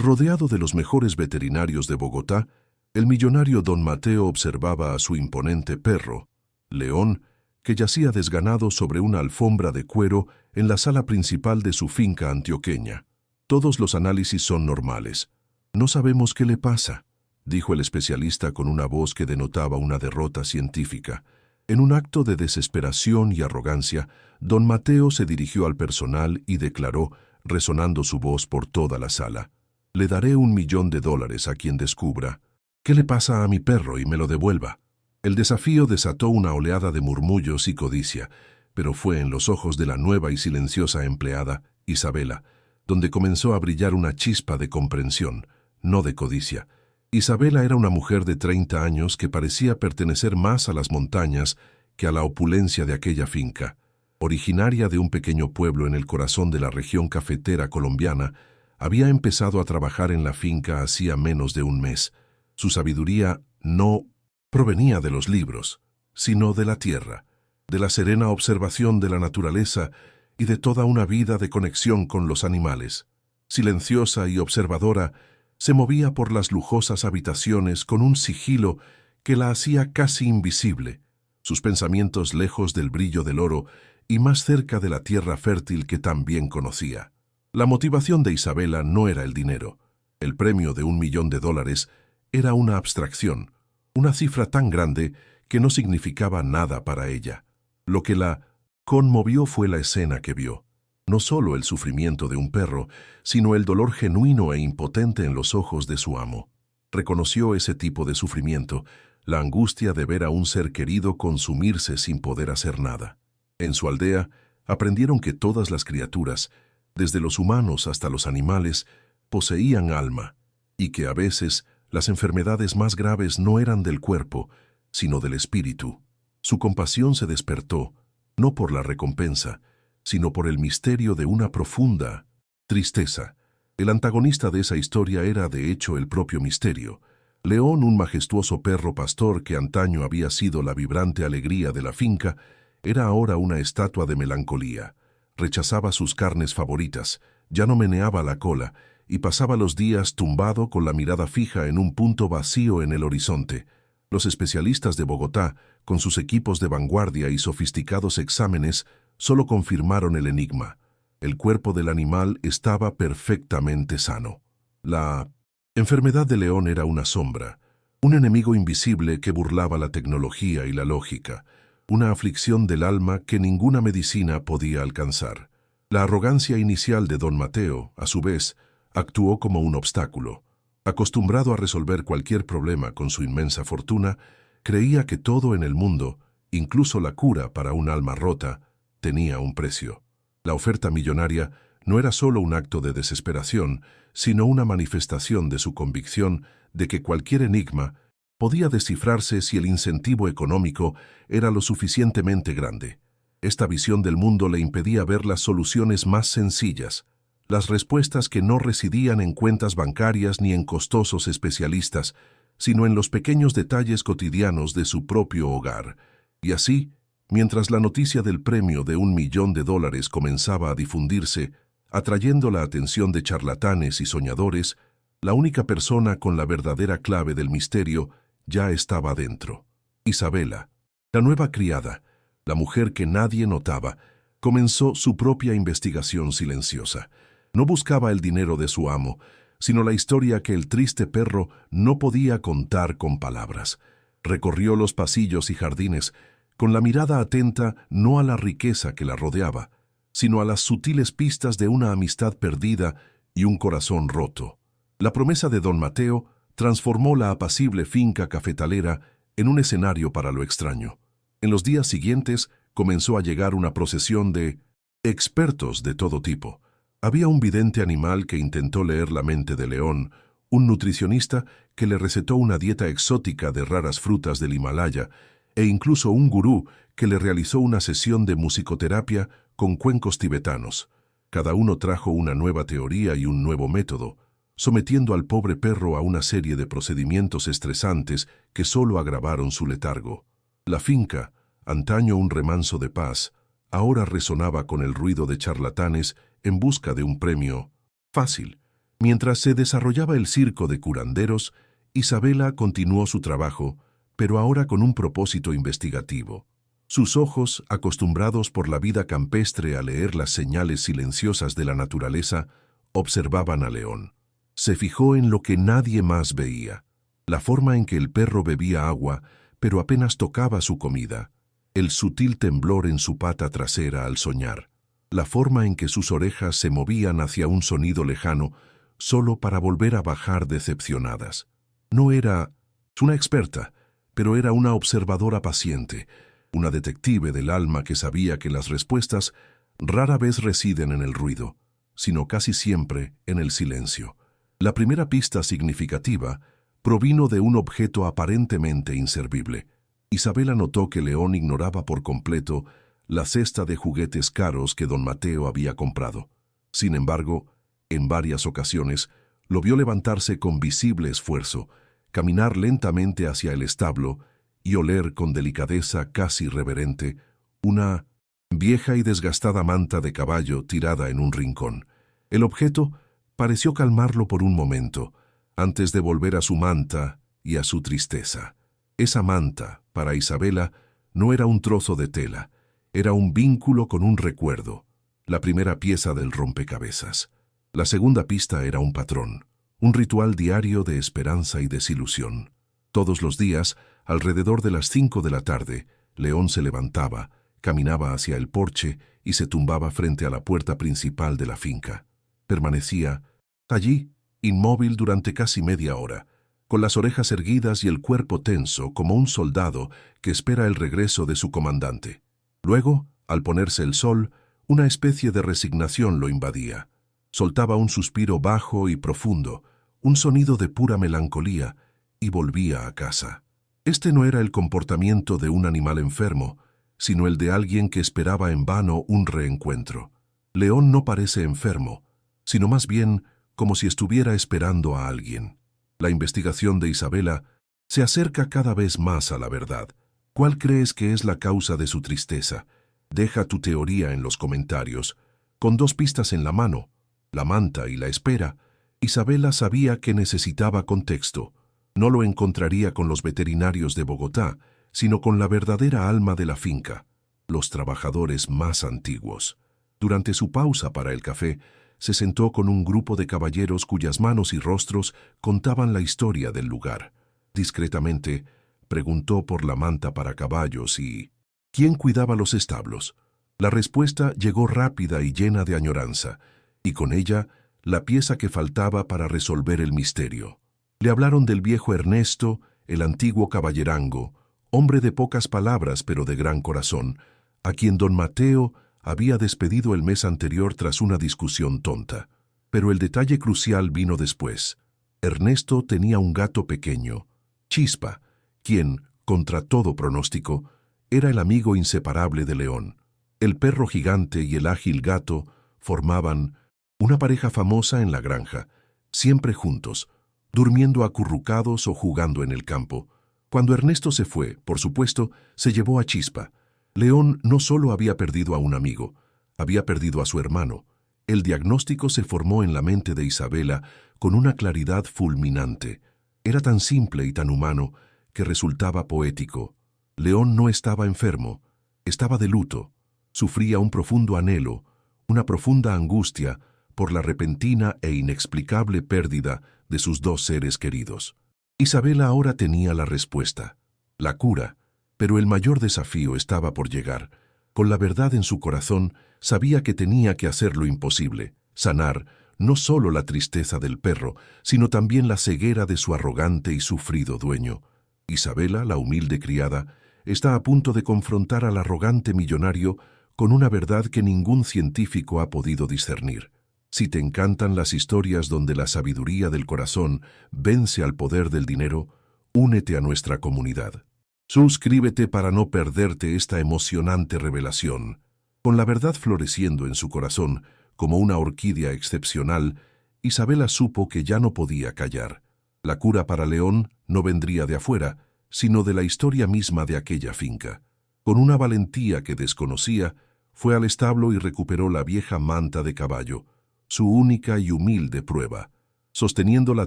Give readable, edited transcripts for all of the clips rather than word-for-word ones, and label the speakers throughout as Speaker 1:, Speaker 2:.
Speaker 1: Rodeado de los mejores veterinarios de Bogotá, el millonario don Mateo observaba a su imponente perro, León, que yacía desganado sobre una alfombra de cuero en la sala principal de su finca antioqueña. Todos los análisis son normales. No sabemos qué le pasa, dijo el especialista con una voz que denotaba una derrota científica. En un acto de desesperación y arrogancia, don Mateo se dirigió al personal y declaró, resonando su voz por toda la sala: «Le daré $1.000.000 a quien descubra qué le pasa a mi perro y me lo devuelva». El desafío desató una oleada de murmullos y codicia, pero fue en los ojos de la nueva y silenciosa empleada, Isabela, donde comenzó a brillar una chispa de comprensión, no de codicia. Isabela era una mujer de 30 años que parecía pertenecer más a las montañas que a la opulencia de aquella finca. Originaria de un pequeño pueblo en el corazón de la región cafetera colombiana, había empezado a trabajar en la finca hacía menos de un mes. Su sabiduría no provenía de los libros, sino de la tierra, de la serena observación de la naturaleza y de toda una vida de conexión con los animales. Silenciosa y observadora, se movía por las lujosas habitaciones con un sigilo que la hacía casi invisible, sus pensamientos lejos del brillo del oro y más cerca de la tierra fértil que tan bien conocía. La motivación de Isabela no era el dinero. El premio de $1.000.000 era una abstracción, una cifra tan grande que no significaba nada para ella. Lo que la conmovió fue la escena que vio. No solo el sufrimiento de un perro, sino el dolor genuino e impotente en los ojos de su amo. Reconoció ese tipo de sufrimiento, la angustia de ver a un ser querido consumirse sin poder hacer nada. En su aldea, aprendieron que todas las criaturas, desde los humanos hasta los animales, poseían alma, y que a veces las enfermedades más graves no eran del cuerpo, sino del espíritu. Su compasión se despertó, no por la recompensa, sino por el misterio de una profunda tristeza. El antagonista de esa historia era, de hecho, el propio misterio. León, un majestuoso perro pastor que antaño había sido la vibrante alegría de la finca, era ahora una estatua de melancolía. Rechazaba sus carnes favoritas, ya no meneaba la cola, y pasaba los días tumbado con la mirada fija en un punto vacío en el horizonte. Los especialistas de Bogotá, con sus equipos de vanguardia y sofisticados exámenes, solo confirmaron el enigma. El cuerpo del animal estaba perfectamente sano. La enfermedad de León era una sombra, un enemigo invisible que burlaba la tecnología y la lógica, una aflicción del alma que ninguna medicina podía alcanzar. La arrogancia inicial de don Mateo, a su vez, actuó como un obstáculo. Acostumbrado a resolver cualquier problema con su inmensa fortuna, creía que todo en el mundo, incluso la cura para un alma rota, tenía un precio. La oferta millonaria no era solo un acto de desesperación, sino una manifestación de su convicción de que cualquier enigma podía descifrarse si el incentivo económico era lo suficientemente grande. Esta visión del mundo le impedía ver las soluciones más sencillas, las respuestas que no residían en cuentas bancarias ni en costosos especialistas, sino en los pequeños detalles cotidianos de su propio hogar. Y así, mientras la noticia del premio de $1.000.000 comenzaba a difundirse, atrayendo la atención de charlatanes y soñadores, la única persona con la verdadera clave del misterio ya estaba dentro. Isabela, la nueva criada, la mujer que nadie notaba, comenzó su propia investigación silenciosa. No buscaba el dinero de su amo, sino la historia que el triste perro no podía contar con palabras. Recorrió los pasillos y jardines, con la mirada atenta no a la riqueza que la rodeaba, sino a las sutiles pistas de una amistad perdida y un corazón roto. La promesa de don Mateo transformó la apacible finca cafetalera en un escenario para lo extraño. En los días siguientes comenzó a llegar una procesión de expertos de todo tipo. Había un vidente animal que intentó leer la mente de León, un nutricionista que le recetó una dieta exótica de raras frutas del Himalaya, e incluso un gurú que le realizó una sesión de musicoterapia con cuencos tibetanos. Cada uno trajo una nueva teoría y un nuevo método, sometiendo al pobre perro a una serie de procedimientos estresantes que solo agravaron su letargo. La finca, antaño un remanso de paz, ahora resonaba con el ruido de charlatanes en busca de un premio fácil. Mientras se desarrollaba el circo de curanderos, Isabela continuó su trabajo, pero ahora con un propósito investigativo. Sus ojos, acostumbrados por la vida campestre a leer las señales silenciosas de la naturaleza, observaban a León. Se fijó en lo que nadie más veía: la forma en que el perro bebía agua, pero apenas tocaba su comida; el sutil temblor en su pata trasera al soñar; la forma en que sus orejas se movían hacia un sonido lejano, solo para volver a bajar decepcionadas. No era una experta, pero era una observadora paciente, una detective del alma que sabía que las respuestas rara vez residen en el ruido, sino casi siempre en el silencio. La primera pista significativa provino de un objeto aparentemente inservible. Isabela notó que León ignoraba por completo la cesta de juguetes caros que don Mateo había comprado. Sin embargo, en varias ocasiones, lo vio levantarse con visible esfuerzo, caminar lentamente hacia el establo y oler con delicadeza casi reverente una vieja y desgastada manta de caballo tirada en un rincón. El objeto pareció calmarlo por un momento, antes de volver a su manta y a su tristeza. Esa manta, para Isabela, no era un trozo de tela, era un vínculo con un recuerdo, la primera pieza del rompecabezas. La segunda pista era un patrón, un ritual diario de esperanza y desilusión. Todos los días, alrededor de las 5 de la tarde, León se levantaba, caminaba hacia el porche y se tumbaba frente a la puerta principal de la finca. Permanecía allí, inmóvil durante casi media hora, con las orejas erguidas y el cuerpo tenso como un soldado que espera el regreso de su comandante. Luego, al ponerse el sol, una especie de resignación lo invadía. Soltaba un suspiro bajo y profundo, un sonido de pura melancolía, y volvía a casa. Este no era el comportamiento de un animal enfermo, sino el de alguien que esperaba en vano un reencuentro. León no parece enfermo, sino más bien como si estuviera esperando a alguien. La investigación de Isabela se acerca cada vez más a la verdad. ¿Cuál crees que es la causa de su tristeza? Deja tu teoría en los comentarios. Con 2 pistas en la mano, la manta y la espera, Isabela sabía que necesitaba contexto. No lo encontraría con los veterinarios de Bogotá, sino con la verdadera alma de la finca, los trabajadores más antiguos. Durante su pausa para el café, se sentó con un grupo de caballeros cuyas manos y rostros contaban la historia del lugar. Discretamente, preguntó por la manta para caballos y ¿quién cuidaba los establos? La respuesta llegó rápida y llena de añoranza, y con ella la pieza que faltaba para resolver el misterio. Le hablaron del viejo Ernesto, el antiguo caballerango, hombre de pocas palabras pero de gran corazón, a quien don Mateo había despedido el mes anterior tras una discusión tonta. Pero el detalle crucial vino después. Ernesto tenía un gato pequeño, Chispa, quien, contra todo pronóstico, era el amigo inseparable de León. El perro gigante y el ágil gato formaban una pareja famosa en la granja, siempre juntos, durmiendo acurrucados o jugando en el campo. Cuando Ernesto se fue, por supuesto, se llevó a Chispa. León no solo había perdido a un amigo, había perdido a su hermano. El diagnóstico se formó en la mente de Isabela con una claridad fulminante. Era tan simple y tan humano que resultaba poético. León no estaba enfermo, estaba de luto. Sufría un profundo anhelo, una profunda angustia por la repentina e inexplicable pérdida de sus 2 seres queridos. Isabela ahora tenía la respuesta, la cura, pero el mayor desafío estaba por llegar. Con la verdad en su corazón, sabía que tenía que hacer lo imposible, sanar no solo la tristeza del perro, sino también la ceguera de su arrogante y sufrido dueño. Isabela, la humilde criada, está a punto de confrontar al arrogante millonario con una verdad que ningún científico ha podido discernir. Si te encantan las historias donde la sabiduría del corazón vence al poder del dinero, únete a nuestra comunidad. Suscríbete para no perderte esta emocionante revelación. Con la verdad floreciendo en su corazón como una orquídea excepcional, Isabela supo que ya no podía callar. La cura para León no vendría de afuera, sino de la historia misma de aquella finca. Con una valentía que desconocía, fue al establo y recuperó la vieja manta de caballo, su única y humilde prueba. Sosteniendo la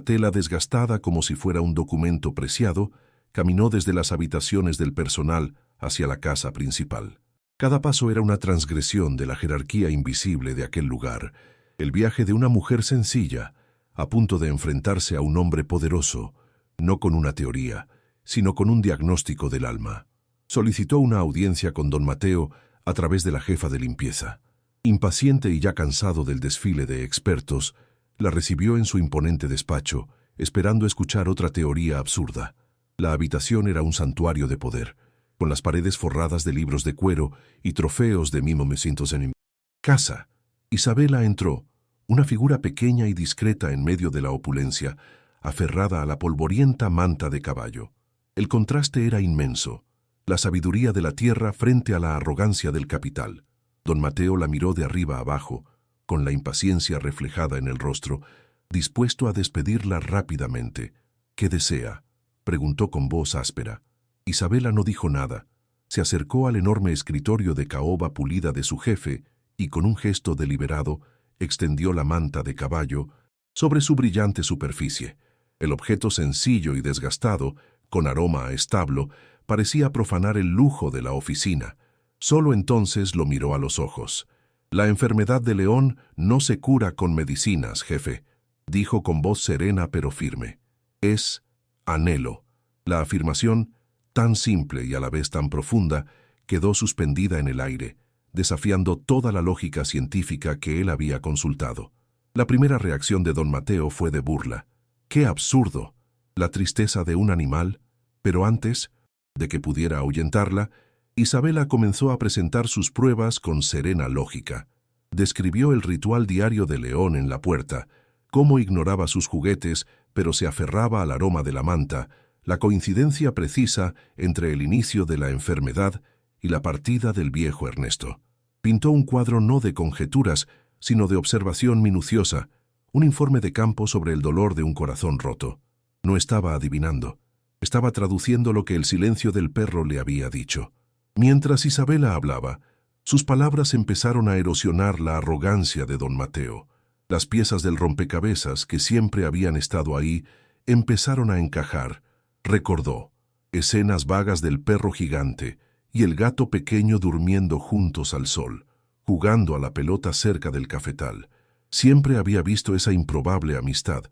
Speaker 1: tela desgastada como si fuera un documento preciado, caminó desde las habitaciones del personal hacia la casa principal. Cada paso era una transgresión de la jerarquía invisible de aquel lugar, el viaje de una mujer sencilla, a punto de enfrentarse a un hombre poderoso, no con una teoría, sino con un diagnóstico del alma. Solicitó una audiencia con don Mateo a través de la jefa de limpieza. Impaciente y ya cansado del desfile de expertos, la recibió en su imponente despacho, esperando escuchar otra teoría absurda. La habitación era un santuario de poder, con las paredes forradas de libros de cuero y trofeos de mimo en casa. Isabela entró, una figura pequeña y discreta en medio de la opulencia, aferrada a la polvorienta manta de caballo. El contraste era inmenso, la sabiduría de la tierra frente a la arrogancia del capital. Don Mateo la miró de arriba abajo, con la impaciencia reflejada en el rostro, dispuesto a despedirla rápidamente. «¿Qué desea?», preguntó con voz áspera. Isabela no dijo nada. Se acercó al enorme escritorio de caoba pulida de su jefe y, con un gesto deliberado, extendió la manta de caballo sobre su brillante superficie. El objeto sencillo y desgastado, con aroma a establo, parecía profanar el lujo de la oficina. Solo entonces lo miró a los ojos. «La enfermedad de León no se cura con medicinas, jefe», dijo con voz serena pero firme. «Es anhelo». La afirmación, tan simple y a la vez tan profunda, quedó suspendida en el aire, desafiando toda la lógica científica que él había consultado. La primera reacción de don Mateo fue de burla. «¡Qué absurdo! La tristeza de un animal». Pero antes de que pudiera ahuyentarla, Isabela comenzó a presentar sus pruebas con serena lógica. Describió el ritual diario de León en la puerta, cómo ignoraba sus juguetes, pero se aferraba al aroma de la manta, la coincidencia precisa entre el inicio de la enfermedad y la partida del viejo Ernesto. Pintó un cuadro no de conjeturas, sino de observación minuciosa, un informe de campo sobre el dolor de un corazón roto. No estaba adivinando, estaba traduciendo lo que el silencio del perro le había dicho. Mientras Isabela hablaba, sus palabras empezaron a erosionar la arrogancia de don Mateo. Las piezas del rompecabezas, que siempre habían estado ahí, empezaron a encajar. Recordó escenas vagas del perro gigante y el gato pequeño durmiendo juntos al sol, jugando a la pelota cerca del cafetal. Siempre había visto esa improbable amistad,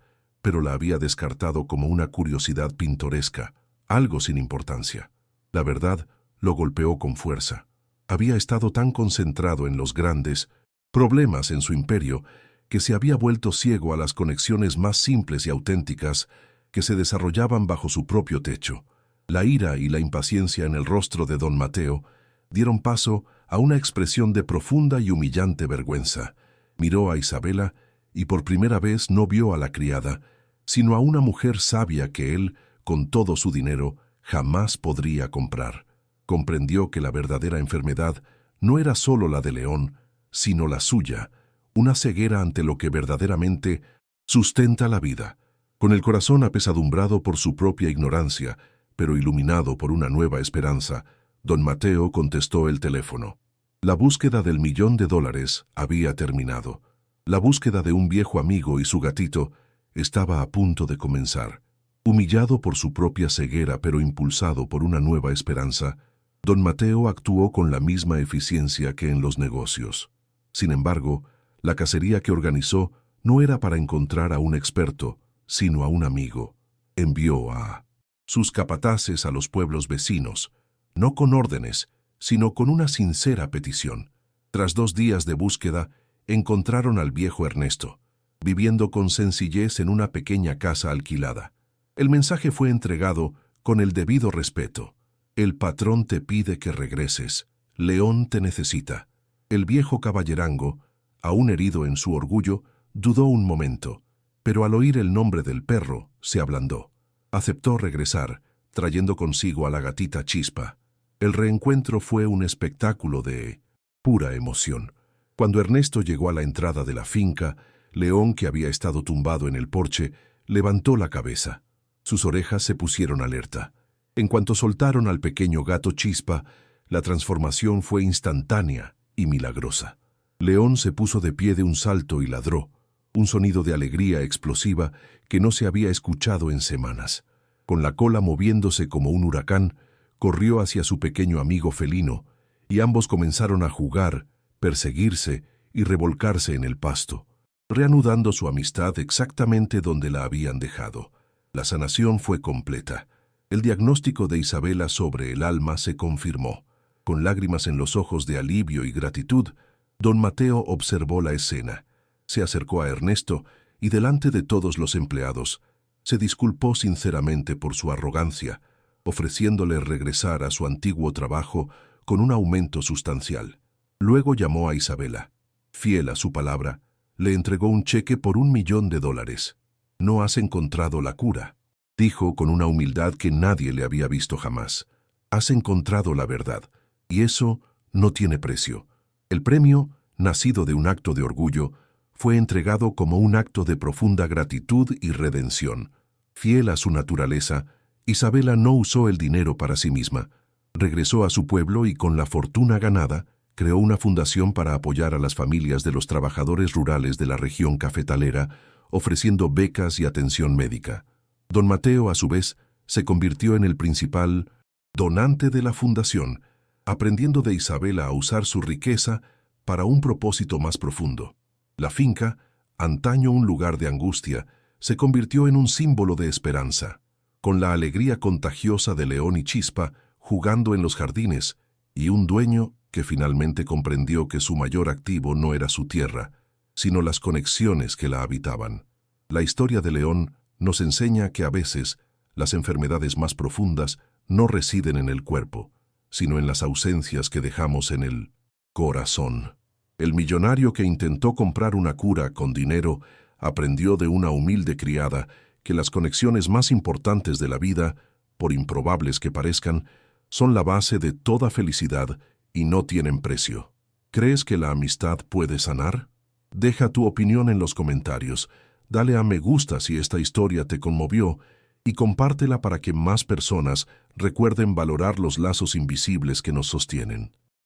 Speaker 1: pero la había descartado como una curiosidad pintoresca, algo sin importancia. La verdad lo golpeó con fuerza. Había estado tan concentrado en los grandes problemas en su imperio que se había vuelto ciego a las conexiones más simples y auténticas que se desarrollaban bajo su propio techo. La ira y la impaciencia en el rostro de don Mateo dieron paso a una expresión de profunda y humillante vergüenza. Miró a Isabela y por primera vez no vio a la criada, sino a una mujer sabia que él, con todo su dinero, jamás podría comprar. Comprendió que la verdadera enfermedad no era solo la de León, sino la suya, una ceguera ante lo que verdaderamente sustenta la vida. Con el corazón apesadumbrado por su propia ignorancia, pero iluminado por una nueva esperanza, don Mateo contestó el teléfono. La búsqueda del $1.000.000 había terminado. La búsqueda de un viejo amigo y su gatito estaba a punto de comenzar. Humillado por su propia ceguera pero impulsado por una nueva esperanza, don Mateo actuó con la misma eficiencia que en los negocios. Sin embargo, la cacería que organizó no era para encontrar a un experto, sino a un amigo. Envió a sus capataces a los pueblos vecinos, no con órdenes, sino con una sincera petición. Tras 2 días de búsqueda, encontraron al viejo Ernesto, viviendo con sencillez en una pequeña casa alquilada. El mensaje fue entregado con el debido respeto. «El patrón te pide que regreses. León te necesita». El viejo caballerango, aún herido en su orgullo, dudó un momento, pero al oír el nombre del perro, se ablandó. Aceptó regresar, trayendo consigo a la gatita Chispa. El reencuentro fue un espectáculo de pura emoción. Cuando Ernesto llegó a la entrada de la finca, León, que había estado tumbado en el porche, levantó la cabeza. Sus orejas se pusieron alerta. En cuanto soltaron al pequeño gato Chispa, la transformación fue instantánea y milagrosa. León se puso de pie de un salto y ladró. un sonido de alegría explosiva que no se había escuchado en semanas. Con la cola moviéndose como un huracán, corrió hacia su pequeño amigo felino, y ambos comenzaron a jugar, perseguirse y revolcarse en el pasto, reanudando su amistad exactamente donde la habían dejado. La sanación fue completa. El diagnóstico de Isabela sobre el alma se confirmó. Con lágrimas en los ojos de alivio y gratitud, don Mateo observó la escena. Se acercó a Ernesto y delante de todos los empleados, se disculpó sinceramente por su arrogancia, ofreciéndole regresar a su antiguo trabajo con un aumento sustancial. Luego llamó a Isabela. Fiel a su palabra, le entregó un cheque por $1.000.000. «No has encontrado la cura», dijo con una humildad que nadie le había visto jamás. «Has encontrado la verdad, y eso no tiene precio». El premio, nacido de un acto de orgullo, fue entregado como un acto de profunda gratitud y redención. Fiel a su naturaleza, Isabela no usó el dinero para sí misma. Regresó a su pueblo y con la fortuna ganada, creó una fundación para apoyar a las familias de los trabajadores rurales de la región cafetalera, ofreciendo becas y atención médica. Don Mateo, a su vez, se convirtió en el principal donante de la fundación, aprendiendo de Isabela a usar su riqueza para un propósito más profundo. La finca, antaño un lugar de angustia, se convirtió en un símbolo de esperanza. Con la alegría contagiosa de León y Chispa jugando en los jardines, y un dueño que finalmente comprendió que su mayor activo no era su tierra, sino las conexiones que la habitaban. La historia de León nos enseña que a veces las enfermedades más profundas no residen en el cuerpo, sino en las ausencias que dejamos en el corazón. El millonario que intentó comprar una cura con dinero aprendió de una humilde criada que las conexiones más importantes de la vida, por improbables que parezcan, son la base de toda felicidad y no tienen precio. ¿Crees que la amistad puede sanar? Deja tu opinión en los comentarios, dale a me gusta si esta historia te conmovió y compártela para que más personas recuerden valorar los lazos invisibles que nos sostienen.